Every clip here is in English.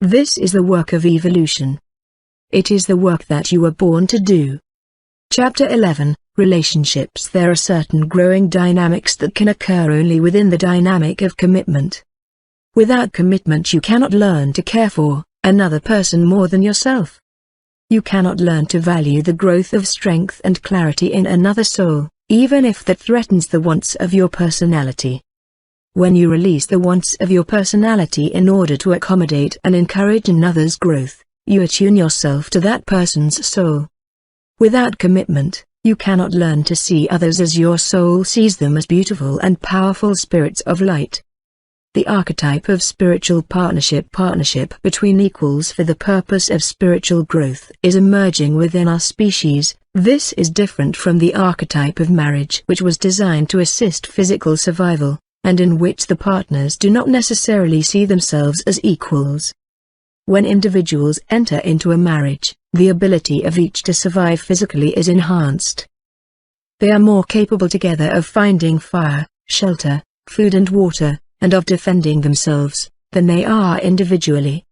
This is the work of evolution. It is the work that you were born to do. Chapter 11, Relationships. There are certain growing dynamics that can occur only within the dynamic of commitment. Without commitment you cannot learn to care for another person more than yourself. You cannot learn to value the growth of strength and clarity in another soul, even if that threatens the wants of your personality. When you release the wants of your personality in order to accommodate and encourage another's growth, you attune yourself to that person's soul. Without commitment, you cannot learn to see others as your soul sees them, as beautiful and powerful spirits of light. The archetype of spiritual partnership between equals for the purpose of spiritual growth is emerging within our species. This is different from the archetype of marriage, which was designed to assist physical survival, and in which the partners do not necessarily see themselves as equals. When individuals enter into a marriage, the ability of each to survive physically is enhanced. They are more capable together of finding fire, shelter, food and water, and of defending themselves, than they are individually.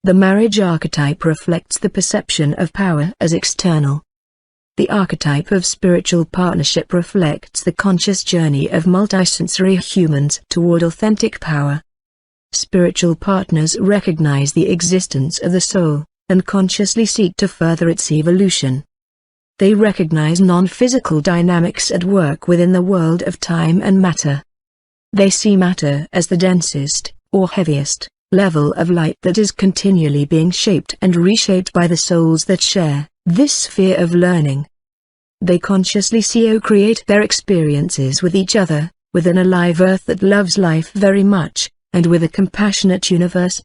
The marriage archetype reflects the perception of power as external. The archetype of spiritual partnership reflects the conscious journey of multisensory humans toward authentic power. Spiritual partners recognize the existence of the soul, and consciously seek to further its evolution. They recognize non-physical dynamics at work within the world of time and matter. They see matter as the densest, or heaviest, level of light that is continually being shaped and reshaped by the souls that share this sphere of learning. They consciously co-create their experiences with each other, within a live earth that loves life very much, and with a compassionate universe.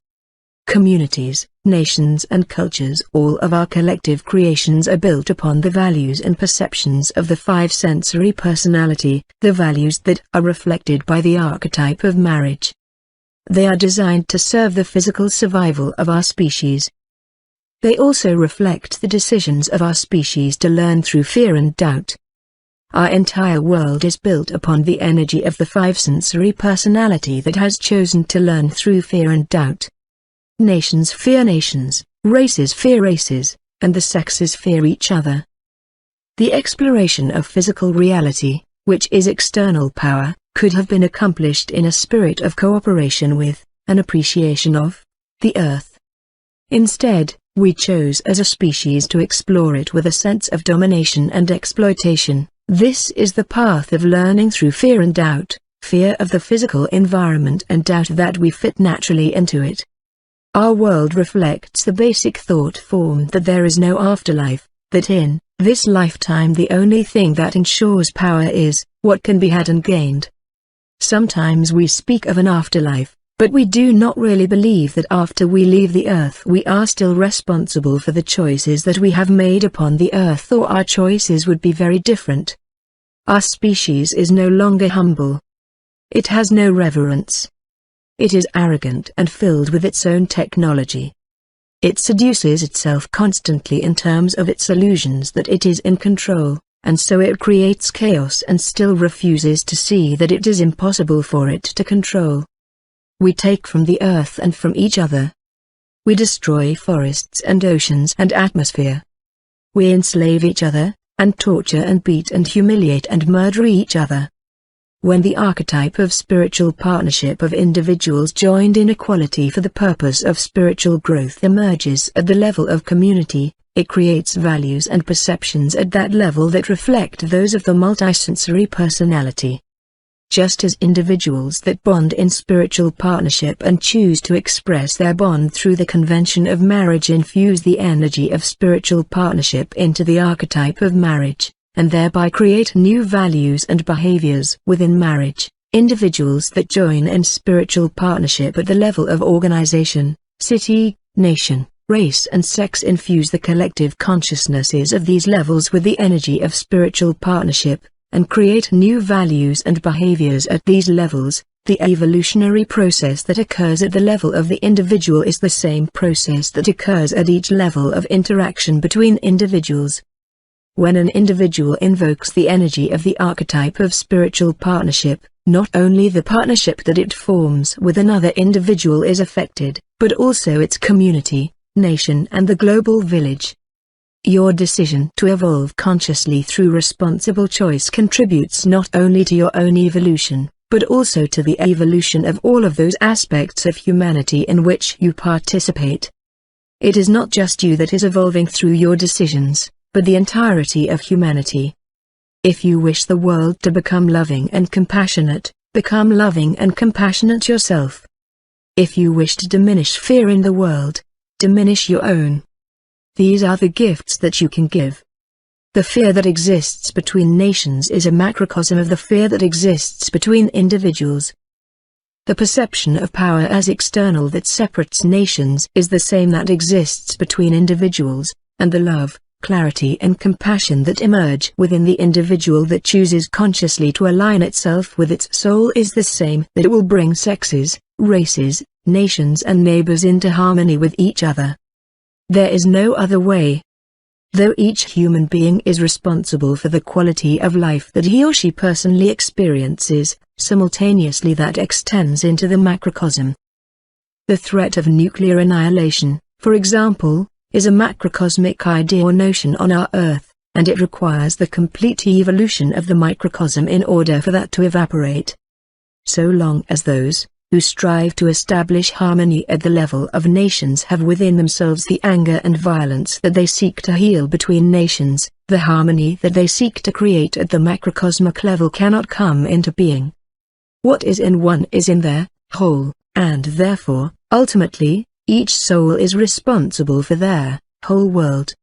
Communities, nations and cultures, all of our collective creations are built upon the values and perceptions of the five-sensory personality, the values that are reflected by the archetype of marriage. They are designed to serve the physical survival of our species. They also reflect the decisions of our species to learn through fear and doubt. Our entire world is built upon the energy of the five-sensory personality that has chosen to learn through fear and doubt. Nations fear nations, races fear races, and the sexes fear each other. The exploration of physical reality, which is external power, could have been accomplished in a spirit of cooperation with, an appreciation of, the earth. Instead, we chose as a species to explore it with a sense of domination and exploitation. This is the path of learning through fear and doubt, fear of the physical environment and doubt that we fit naturally into it. Our world reflects the basic thought form that there is no afterlife, that in this lifetime the only thing that ensures power is what can be had and gained. Sometimes we speak of an afterlife, but we do not really believe that after we leave the earth we are still responsible for the choices that we have made upon the earth, or our choices would be very different. Our species is no longer humble. It has no reverence. It is arrogant and filled with its own technology. It seduces itself constantly in terms of its illusions that it is in control, and so it creates chaos and still refuses to see that it is impossible for it to control. We take from the earth and from each other. We destroy forests and oceans and atmosphere. We enslave each other, and torture and beat and humiliate and murder each other. When the archetype of spiritual partnership of individuals joined in equality for the purpose of spiritual growth emerges at the level of community, it creates values and perceptions at that level that reflect those of the multisensory personality. Just as individuals that bond in spiritual partnership and choose to express their bond through the convention of marriage infuse the energy of spiritual partnership into the archetype of marriage, and thereby create new values and behaviors within marriage, individuals that join in spiritual partnership at the level of organization, city, nation, race and sex infuse the collective consciousnesses of these levels with the energy of spiritual partnership, and create new values and behaviors at these levels. The evolutionary process that occurs at the level of the individual is the same process that occurs at each level of interaction between individuals. When an individual invokes the energy of the archetype of spiritual partnership, not only the partnership that it forms with another individual is affected, but also its community, nation and the global village. Your decision to evolve consciously through responsible choice contributes not only to your own evolution, but also to the evolution of all of those aspects of humanity in which you participate. It is not just you that is evolving through your decisions, but the entirety of humanity. If you wish the world to become loving and compassionate, become loving and compassionate yourself. If you wish to diminish fear in the world, diminish your own. These are the gifts that you can give. The fear that exists between nations is a macrocosm of the fear that exists between individuals. The perception of power as external that separates nations is the same that exists between individuals, and the love, clarity and compassion that emerge within the individual that chooses consciously to align itself with its soul is the same that will bring sexes, races, nations and neighbors into harmony with each other. There is no other way. Though each human being is responsible for the quality of life that he or she personally experiences, simultaneously that extends into the macrocosm. The threat of nuclear annihilation, for example, is a macrocosmic idea or notion on our Earth, and it requires the complete evolution of the microcosm in order for that to evaporate. So long as those who strive to establish harmony at the level of nations have within themselves the anger and violence that they seek to heal between nations, the harmony that they seek to create at the macrocosmic level cannot come into being. What is in one is in their whole, and therefore, ultimately, each soul is responsible for their whole world.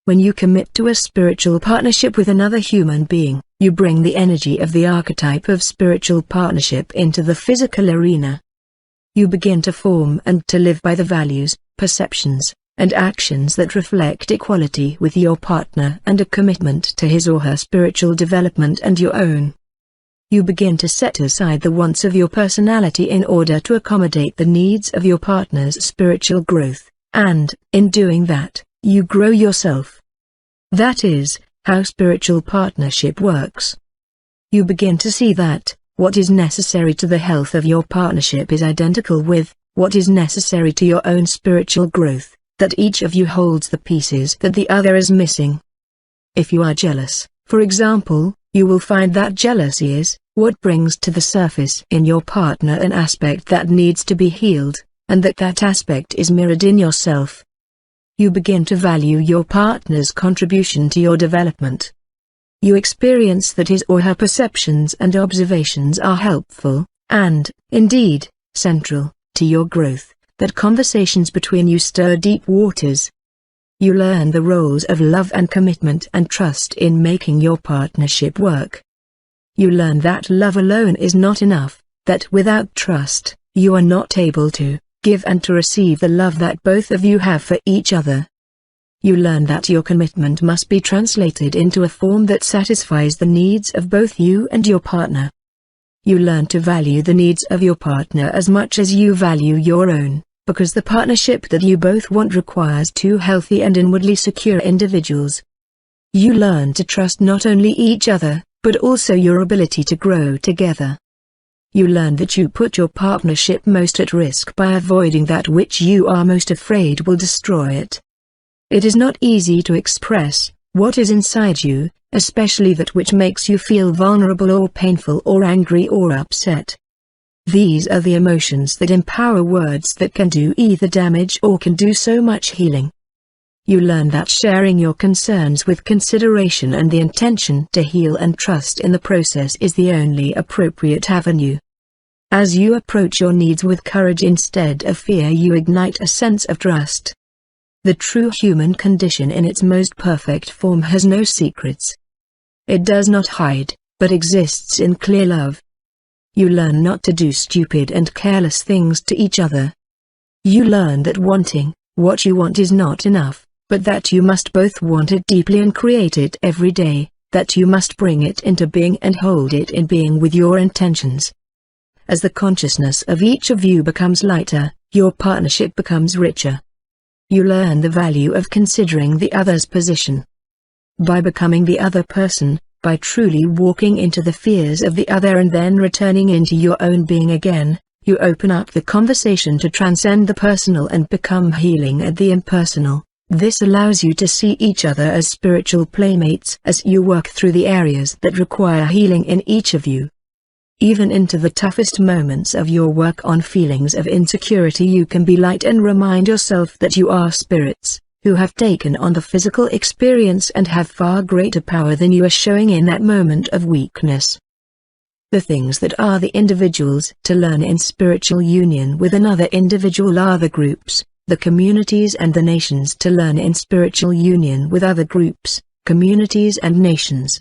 When you commit to a spiritual partnership with another human being, you bring the energy of the archetype of spiritual partnership into the physical arena. You begin to form and to live by the values, perceptions, and actions that reflect equality with your partner and a commitment to his or her spiritual development and your own. You begin to set aside the wants of your personality in order to accommodate the needs of your partner's spiritual growth, and, in doing that, you grow yourself. That is how spiritual partnership works. You begin to see that what is necessary to the health of your partnership is identical with what is necessary to your own spiritual growth, that each of you holds the pieces that the other is missing. If you are jealous, for example, you will find that jealousy is what brings to the surface in your partner an aspect that needs to be healed, and that aspect is mirrored in yourself. You begin to value your partner's contribution to your development. You experience that his or her perceptions and observations are helpful, and, indeed, central, to your growth, that conversations between you stir deep waters. You learn the roles of love and commitment and trust in making your partnership work. You learn that love alone is not enough, that without trust, you are not able to give and to receive the love that both of you have for each other. You learn that your commitment must be translated into a form that satisfies the needs of both you and your partner. You learn to value the needs of your partner as much as you value your own, because the partnership that you both want requires two healthy and inwardly secure individuals. You learn to trust not only each other, but also your ability to grow together. You learn that you put your partnership most at risk by avoiding that which you are most afraid will destroy it. It is not easy to express what is inside you, especially that which makes you feel vulnerable or painful or angry or upset. These are the emotions that empower words that can do either damage or can do so much healing. You learn that sharing your concerns with consideration and the intention to heal and trust in the process is the only appropriate avenue. As you approach your needs with courage instead of fear, you ignite a sense of trust. The true human condition in its most perfect form has no secrets. It does not hide, but exists in clear love. You learn not to do stupid and careless things to each other. You learn that wanting what you want is not enough, but that you must both want it deeply and create it every day, that you must bring it into being and hold it in being with your intentions. As the consciousness of each of you becomes lighter, your partnership becomes richer. You learn the value of considering the other's position. By becoming the other person, by truly walking into the fears of the other and then returning into your own being again, you open up the conversation to transcend the personal and become healing at the impersonal. This allows you to see each other as spiritual playmates as you work through the areas that require healing in each of you. Even into the toughest moments of your work on feelings of insecurity, you can be light and remind yourself that you are spirits who have taken on the physical experience and have far greater power than you are showing in that moment of weakness. The things that are the individuals to learn in spiritual union with another individual are the groups, the communities and the nations to learn in spiritual union with other groups, communities and nations.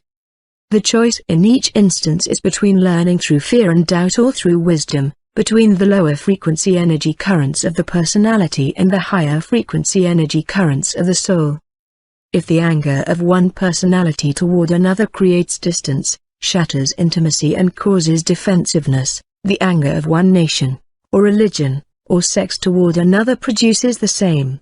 The choice in each instance is between learning through fear and doubt or through wisdom, between the lower frequency energy currents of the personality and the higher frequency energy currents of the soul. If the anger of one personality toward another creates distance, shatters intimacy and causes defensiveness, the anger of one nation, or religion, or sex toward another produces the same.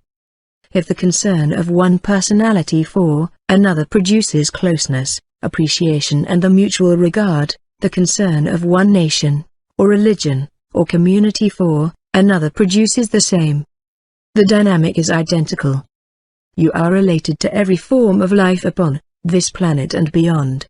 If the concern of one personality for another produces closeness, appreciation and the mutual regard, the concern of one nation, or religion, or community for another produces the same. The dynamic is identical. You are related to every form of life upon this planet and beyond.